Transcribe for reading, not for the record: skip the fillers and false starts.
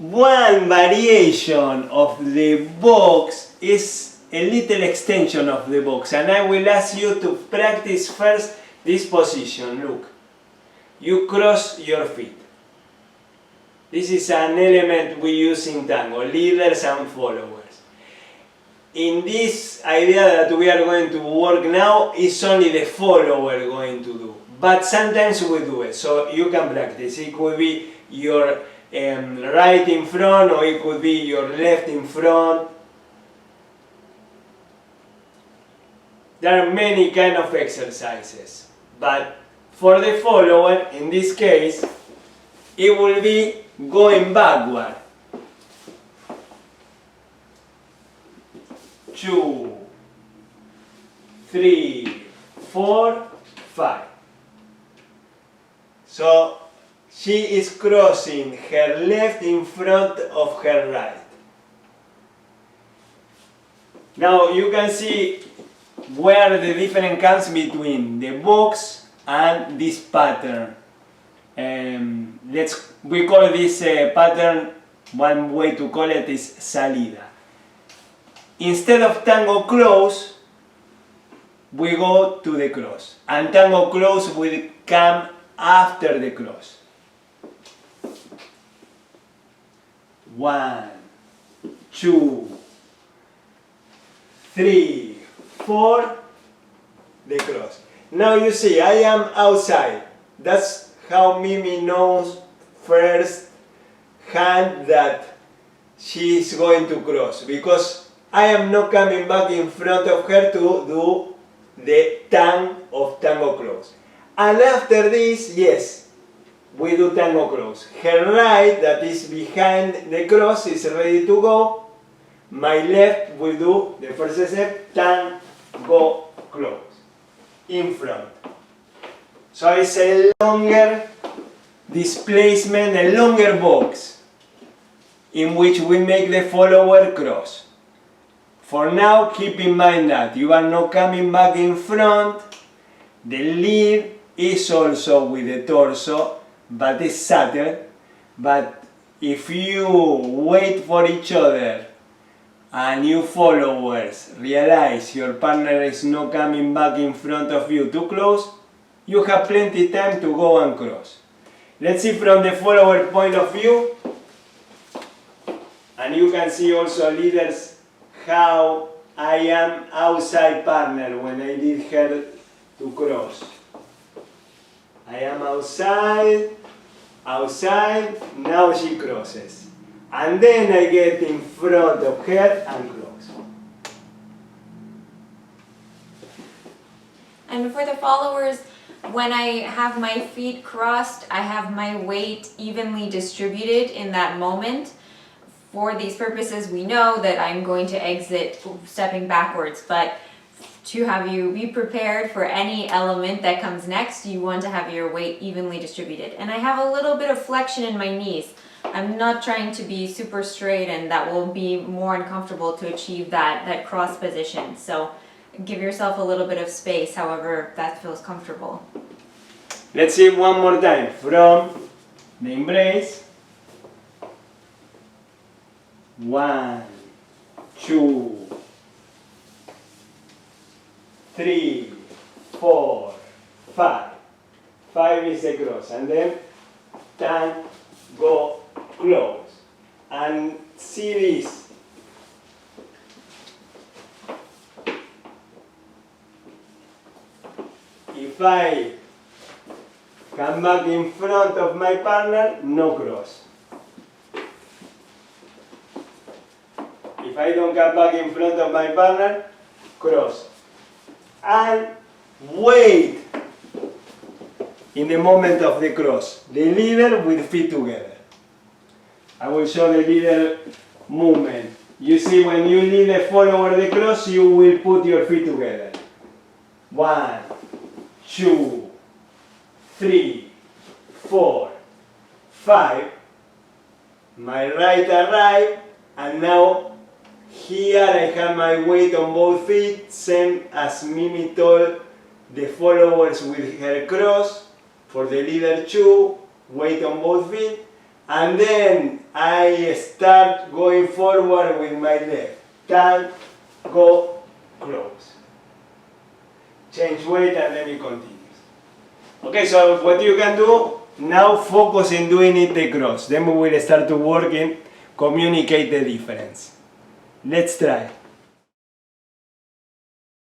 one variation of the box is a little extension of the box, and I will ask you to practice first this position. Look, you cross your feet. This is an element we use in tango, leaders and followers. In this idea that we are going to work now, is only the follower going to do. But sometimes we do it, so you can practice. It could be your right in front, or it could be your left in front. There are many kind of exercises, but for the follower, in this case, it will be going backward. 2, 3, 4, 5. So she is crossing her left in front of her right. Now you can see where the difference comes between the box and this pattern. We call this pattern, one way to call it is salida. Instead of tango close, we go to the cross, and tango close will come after the cross. 1, 2, 3, 4, the cross. Now you see, I am outside. That's how Mimi knows first hand that she is going to cross, because I am not coming back in front of her to do the tang of tango close. And after this, yes, we do tango close. Her right, that is behind the cross, is ready to go. My left will do the first step, tango close, in front. So it's a longer displacement, a longer box, in which we make the follower cross. For now, keep in mind that you are not coming back in front. The lead is also with the torso, but it's subtle. But if you wait for each other and you followers realize your partner is not coming back in front of you too close, you have plenty time to go and cross. Let's see from the follower point of view, and you can see also leaders how I am outside partner when I lead her to cross. I am outside, now she crosses. And then I get in front of her and cross. And for the followers, when I have my feet crossed, I have my weight evenly distributed in that moment. For these purposes, we know that I'm going to exit stepping backwards, but to have you be prepared for any element that comes next, you want to have your weight evenly distributed. And I have a little bit of flexion in my knees. I'm not trying to be super straight, and that will be more uncomfortable to achieve that cross position. So give yourself a little bit of space, however that feels comfortable. Let's see one more time. From the embrace. 1, 2, 3, 4, 5. 5 is the cross, and then tango close. And see this. If I come back in front of my partner, no cross. If I don't come back in front of my partner, cross. And wait in the moment of the cross. The leader with feet together. I will show the leader movement. You see, when you lead the follower the cross, you will put your feet together. 1, 2, 3, 4, 5. My right arrive, and now here I have my weight on both feet, same as Mimi told the followers with her cross. For the leader 2, weight on both feet. And then I start going forward with my left. Turn, go, close. Change weight and then it continues. Okay, so what you can do, now focus in doing it the cross. Then we will start to work and communicate the difference. Let's try.